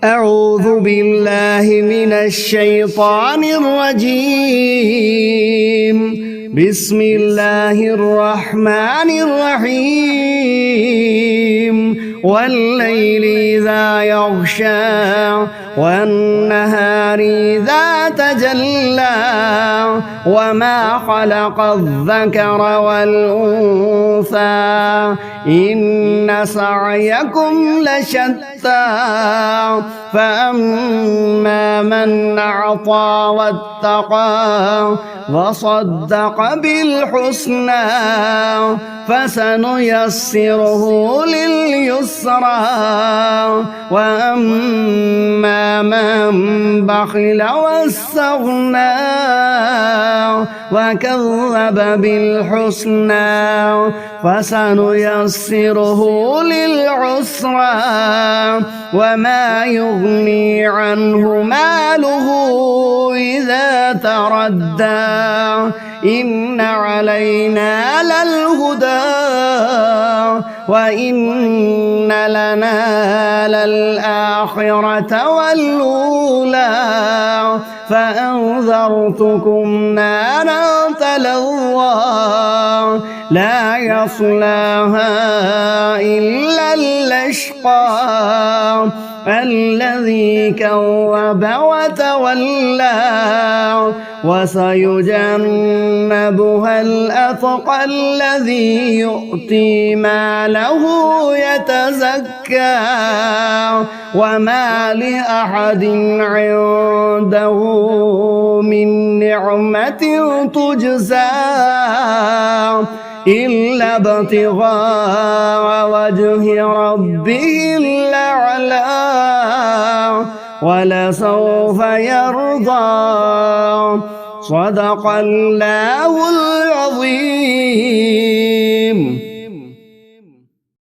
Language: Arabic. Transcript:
أعوذ بالله من الشيطان الرجيم. بسم الله الرحمن الرحيم. والليل إذا يغشى والنهار إذا تجلى وما خلق الذكر والأنثى إن سعيكم لشتى فأما من أعطى واتقى وصدق بالحسنى فسنيسره لليسرى وأما من بخل واستغنى وكذب بالحسنى فسنيسره للعسرى وما يغني عنه ماله إذا تردى إن علينا للهدى وإن لنا للآخرة والأولى فأنذرتكم نارا تلظى لا يصلاها إلا الأشقى الذي كذب وتولى وسيجنبها الأتقى الذي يؤتي ماله يتزكى وما لأحد عنده من نعمة تجزى إلا ابتغاء وجه ربه الأعلى ولسوف يرضى. صدق الله العظيم.